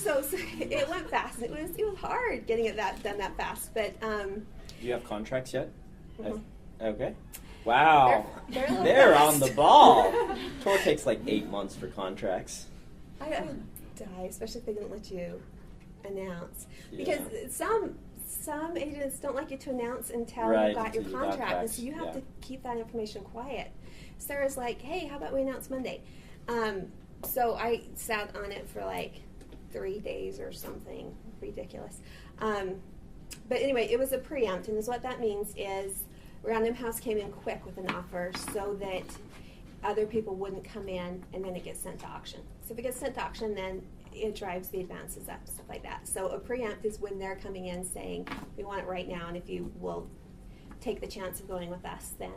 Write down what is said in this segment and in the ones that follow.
So it went fast. It was hard getting it done that fast. But Do you have contracts yet? Mhm. Okay. Wow. They're on the ball. Tor takes like 8 months for contracts. I would die, especially if they didn't let you announce. Yeah. Because some agents don't like you to announce until Right, you've got your until you got contract, and contracts, so you have yeah. to keep that information quiet. Sarah's like, hey, how about we announce Monday? So I sat on it for like 3 days or something ridiculous. But anyway, it was a preempt, and what that means is Random House came in quick with an offer so that other people wouldn't come in, and then it gets sent to auction. So if it gets sent to auction, then it drives the advances up, stuff like that. So a preempt is when they're coming in saying, we want it right now, and if you will take the chance of going with us, then,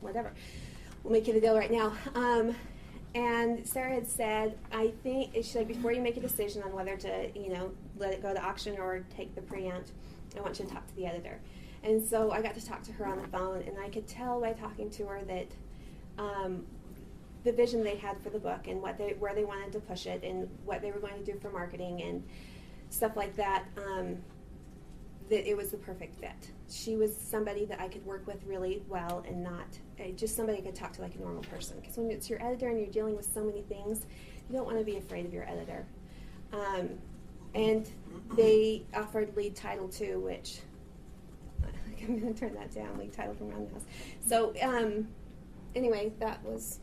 whatever. We'll make you the deal right now. And Sarah had said, I think, she said, before you make a decision on whether to, let it go to auction or take the preempt, I want you to talk to the editor. And so I got to talk to her on the phone, and I could tell by talking to her that the vision they had for the book and where they wanted to push it and what they were going to do for marketing and stuff like that, that it was the perfect fit. She was somebody that I could work with really well and not just somebody I could talk to like a normal person. Because when it's your editor and you're dealing with so many things, you don't want to be afraid of your editor. And they offered lead title too, which I'm going to turn that down, lead title from Around the House. So anyway, that was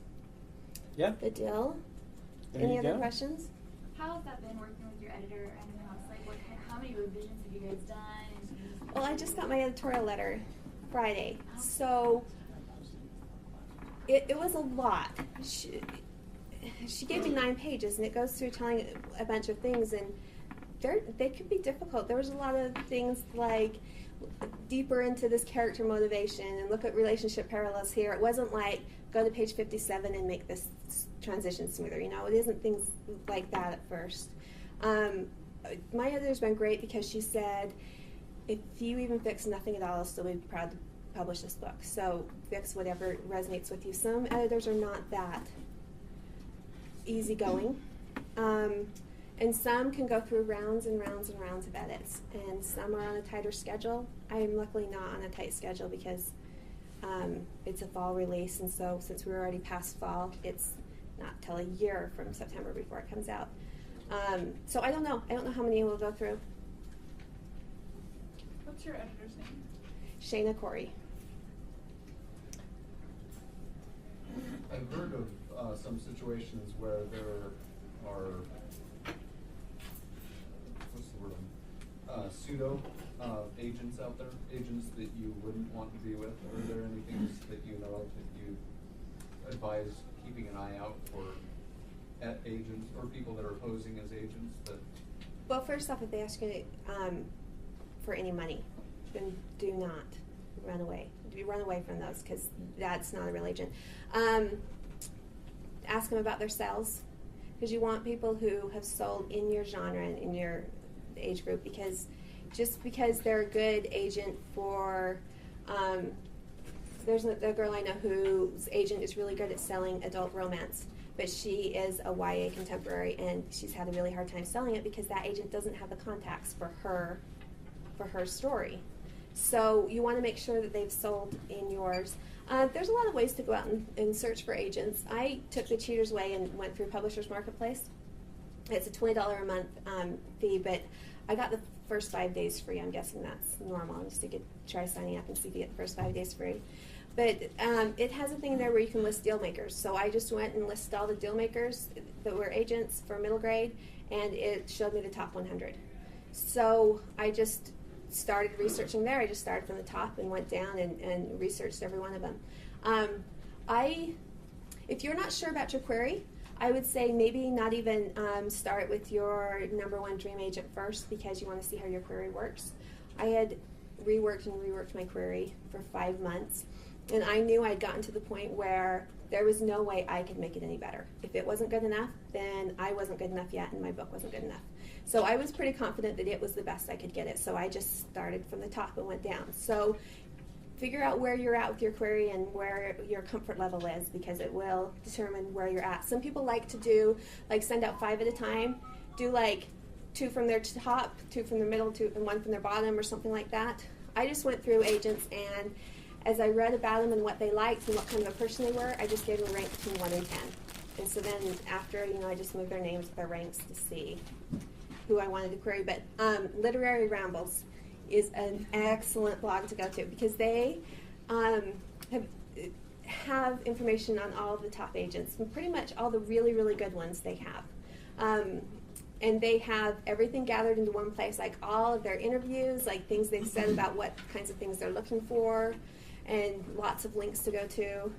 the deal. Any other questions? How has that been working with your editor and the house? Like, how many revisions have you guys done? Well, I just got my editorial letter Friday, so it was a lot. She gave me 9 pages, and it goes through telling a bunch of things, and they could be difficult. There was a lot of things like deeper into this character motivation and look at relationship parallels here. It wasn't like go to page 57 and make this transition smoother. It isn't things like that at first. My editor's been great because she said, if you even fix nothing at all, I'll still be proud to publish this book. So fix whatever resonates with you. Some editors are not that easygoing. And some can go through rounds and rounds and rounds of edits. And some are on a tighter schedule. I am luckily not on a tight schedule because it's a fall release. And so since we're already past fall, it's not till a year from September before it comes out. So I don't know. I don't know how many we'll go through. What's your editor's name? Shayna Corey. I've heard of some situations where there are, pseudo agents out there, agents that you wouldn't want to be with. Are there any things that you know of that you advise keeping an eye out for at agents or people that are posing as agents? Well, first off, if they ask you for any money, then do not run away. Run away from those because that's not a real agent. Ask them about their sales because you want people who have sold in your genre and in your age group, because just because they're a good agent for there's a girl I know whose agent is really good at selling adult romance, but she is a YA contemporary and she's had a really hard time selling it because that agent doesn't have the contacts for her story. So you want to make sure that they've sold in yours. There's a lot of ways to go out and search for agents. I took the cheater's way and went through Publishers Marketplace. It's a $20 a month fee, but I got the first 5 days free. I'm guessing that's normal, just to try signing up and see if you get the first 5 days free. But it has a thing there where you can list deal makers. So I just went and listed all the deal makers that were agents for middle grade, and it showed me the top 100. So I just started researching there. I just started from the top and went down and researched every one of them. If you're not sure about your query, I would say maybe not even start with your #1 dream agent first, because you want to see how your query works. I had reworked my query for 5 months, and I knew I'd gotten to the point where there was no way I could make it any better. If it wasn't good enough, then I wasn't good enough yet, and my book wasn't good enough. So I was pretty confident that it was the best I could get it, so I just started from the top and went down. So figure out where you're at with your query and where your comfort level is, because it will determine where you're at. Some people like to do, like, send out 5 at a time, do like 2 from their top, 2 from their middle, 2 and 1 from their bottom, or something like that. I just went through agents, and as I read about them and what they liked and what kind of a person they were, I just gave them a rank between 1 and 10. And so then after, I just moved their names with their ranks to see who I wanted to query. But Literary Rambles is an excellent blog to go to, because they have information on all of the top agents, and pretty much all the really, really good ones they have. And they have everything gathered into one place, like all of their interviews, like things they've said about what kinds of things they're looking for, and lots of links to go to.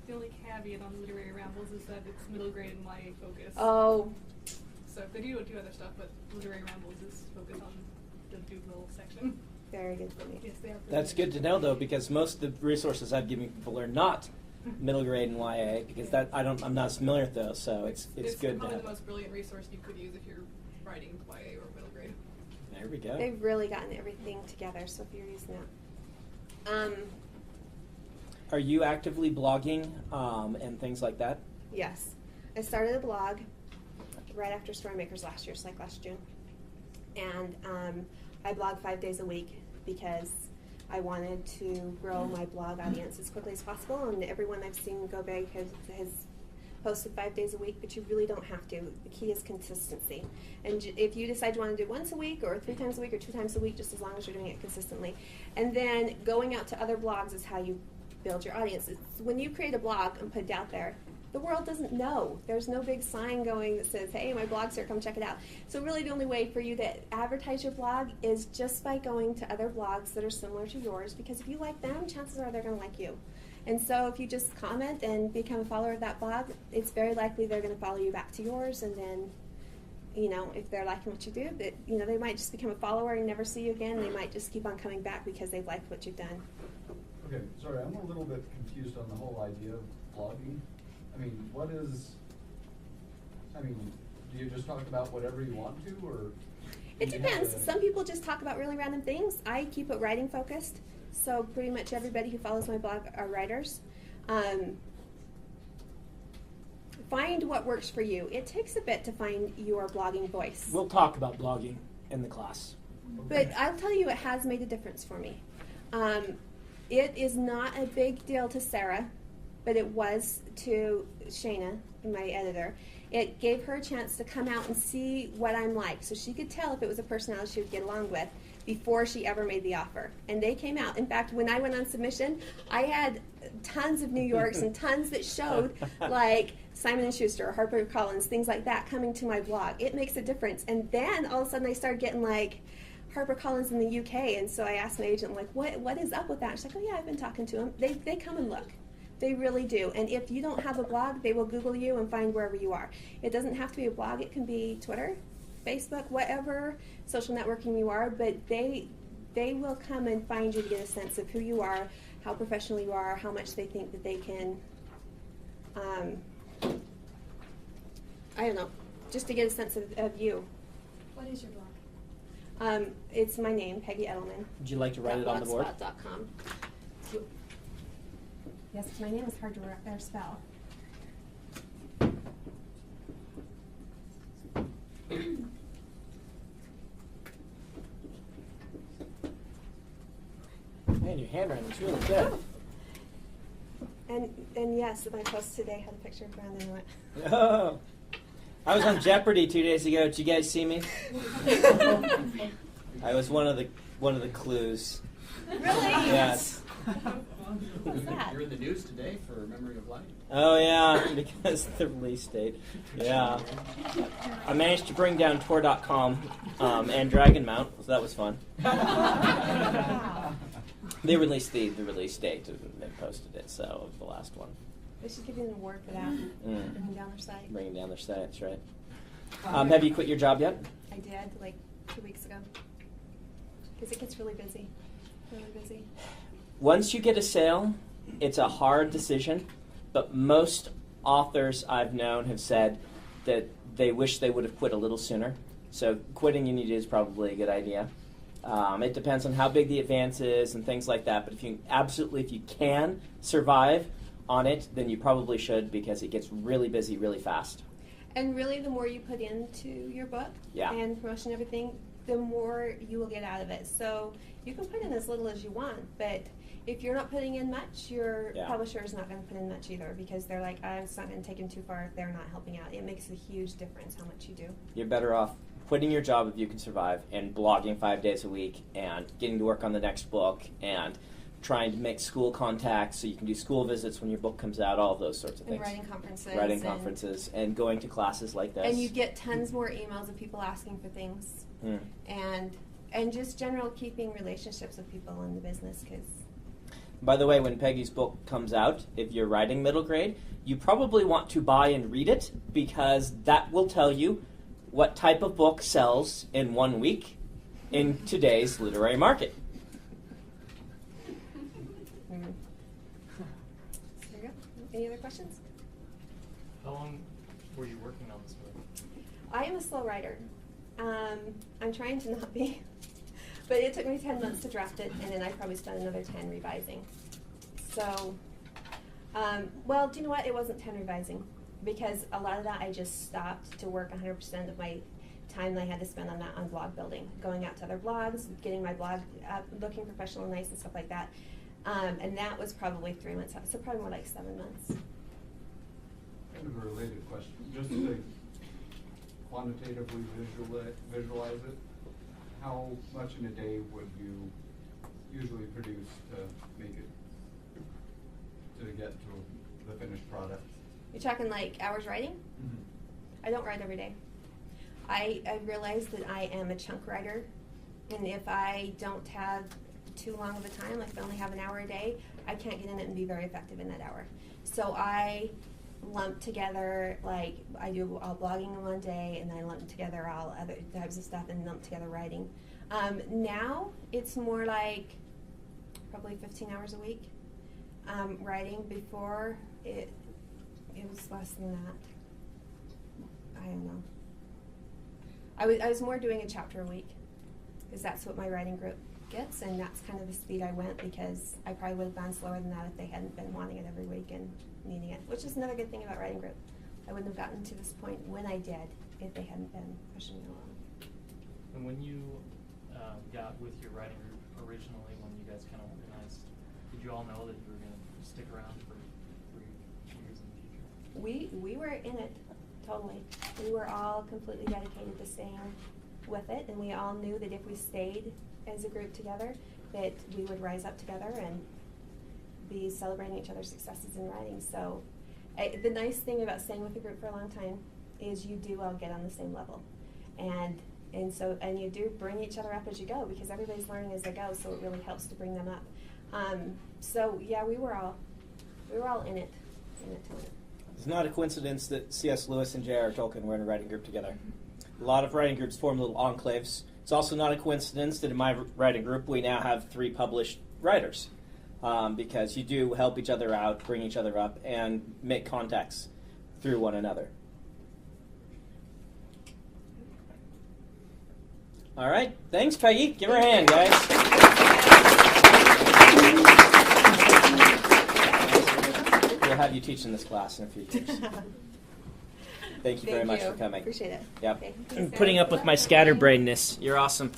The only caveat on Literary Rambles is that it's middle grade and YA focused. Oh, So they do other stuff, but Literary Rambles is focused on the Doodle section. very good for me. Yes, they are. That's good to know, though, because most of the resources I've given people are not middle grade and YA, because I'm not as familiar with those, so it's good to probably have. the most brilliant resource you could use if you're writing YA or middle grade. There we go. They've really gotten everything together, so if you're using that. Are you actively blogging and things like that? Yes. I started a blog right after Storymakers last year, so like last June. And I blog 5 days a week because I wanted to grow my blog audience as quickly as possible. And everyone I've seen go big has posted 5 days a week, but you really don't have to. The key is consistency. And if you decide you want to do once a week or 3 times a week or 2 times a week, just as long as you're doing it consistently. And then going out to other blogs is how you build your audience. It's when you create a blog and put it out there, the world doesn't know. There's no big sign going that says, hey, my blog's here, come check it out. So really the only way for you to advertise your blog is just by going to other blogs that are similar to yours, because if you like them, chances are they're going to like you. And so if you just comment and become a follower of that blog, it's very likely they're going to follow you back to yours, and then, if they're liking what you do, they might just become a follower and never see you again. They might just keep on coming back because they've liked what you've done. Okay, sorry, I'm a little bit confused on the whole idea of blogging. Do you just talk about whatever you want to, or? It do you have depends. a- Some people just talk about really random things. I keep it writing focused, so pretty much everybody who follows my blog are writers. Find what works for you. It takes a bit to find your blogging voice. We'll talk about blogging in the class. But I'll tell you, it has made a difference for me. It is not a big deal to Sarah, but it was to Shayna, my editor. It gave her a chance to come out and see what I'm like, so she could tell if it was a personality she would get along with before she ever made the offer. And they came out. In fact, when I went on submission, I had tons of New Yorks and tons that showed, like Simon & Schuster or HarperCollins, things like that, coming to my blog. It makes a difference. And then all of a sudden I started getting like HarperCollins in the UK, and so I asked my agent, like, what is up with that? She's like, oh yeah, I've been talking to them. They come and look. They really do. And if you don't have a blog, they will Google you and find wherever you are. It doesn't have to be a blog. It can be Twitter, Facebook, whatever social networking you are, but they will come and find you to get a sense of who you are, how professional you are, how much they think that they can, I don't know, just to get a sense of you. What is your blog? It's my name, Peggy Edelman. Would you like to write it on the board? blogspot.com. Yes, my name is hard to spell. Man, your handwriting's really good. And yes, my post today had a picture of Brandon in it. Oh. I was on Jeopardy 2 days ago. Did you guys see me? I was one of the clues. Really? Yes. What's that? You're in the news today for Memory of Light. Oh yeah, because the release date. Yeah. I managed to bring down Tor.com and Dragon Mount, so that was fun. They released the release date and they posted it, so of the last one. They should give you an award for that. Bringing down their site. Bringing down their sites, right? Have you quit your job yet? I did, like 2 weeks ago. Because it gets really busy. Really busy. Once you get a sale, it's a hard decision, but most authors I've known have said that they wish they would have quit a little sooner. So quitting you need is probably a good idea. It depends on how big the advance is and things like that. But if you can survive on it, then you probably should, because it gets really busy really fast. And really, the more you put into your book Yeah. and promotion and everything, the more you will get out of it. So you can put in as little as you want, but if you're not putting in much, your Yeah. publisher is not going to put in much either, because they're like, it's not going to take them too far if they're not helping out. It makes a huge difference how much you do. You're better off quitting your job if you can survive and blogging 5 days a week and getting to work on the next book and trying to make school contacts so you can do school visits when your book comes out, all of those sorts of And things. writing conferences. Writing and- conferences and going to classes like this. And you get tons more emails of people asking for things. Mm. And just general keeping relationships with people in the business, because By the way, when Peggy's book comes out, if you're writing middle grade, you probably want to buy and read it, because that will tell you what type of book sells in 1 week in today's literary market. there you go. Any other questions? How long were you working on this book? I am a slow writer. I'm trying to not be, but it took me 10 months to draft it, and then I probably spent another 10 revising. So, well, do you know what? It wasn't 10 revising, because a lot of that I just stopped to work 100% of my time that I had to spend on that, on blog building, going out to other blogs, getting my blog up, looking professional and nice and stuff like that. And that was probably 3 months out, so probably more like 7 months. Kind of a related question, just to quantitatively visualize it, how much in a day would you usually produce to make it, to get to the finished product? You're talking like hours writing? I don't write every day. I realize that I am a chunk writer, and if I don't have too long of a time, like if I only have an hour a day, I can't get in it and be very effective in that hour. So I lump together, like I do all blogging in one day, and then I lump together all other types of stuff and lump together writing. Now it's more like probably 15 hours a week writing. Before it was less than that. I don't know. I was more doing a chapter a week, because that's what my writing group gets, and that's kind of the speed I went, because I probably would have gone slower than that if they hadn't been wanting it every week and needing it, which is another good thing about writing group. I wouldn't have gotten to this point when I did if they hadn't been pushing me along. And when you got with your writing group originally, when you guys kind of organized, did you all know that you were going to stick around for years in the future? We were in it, totally. We were all completely dedicated to staying with it, and we all knew that if we stayed as a group together, that we would rise up together and be celebrating each other's successes in writing. So the nice thing about staying with a group for a long time is you do all get on the same level. And you do bring each other up as you go, because everybody's learning as they go, so it really helps to bring them up. So yeah, we were all in it to win it. It's not a coincidence that C.S. Lewis and J.R.R. Tolkien were in a writing group together. A lot of writing groups form little enclaves. It's also not a coincidence that in my writing group we now have 3 published writers, because you do help each other out, bring each other up, and make contacts through one another. All right. Thanks, Peggy. Give her a hand, guys. We'll have you teach in this class in a few years. Thank you very much for coming. Appreciate it. Yep. Okay. And putting up with my scatterbrainedness. You're awesome.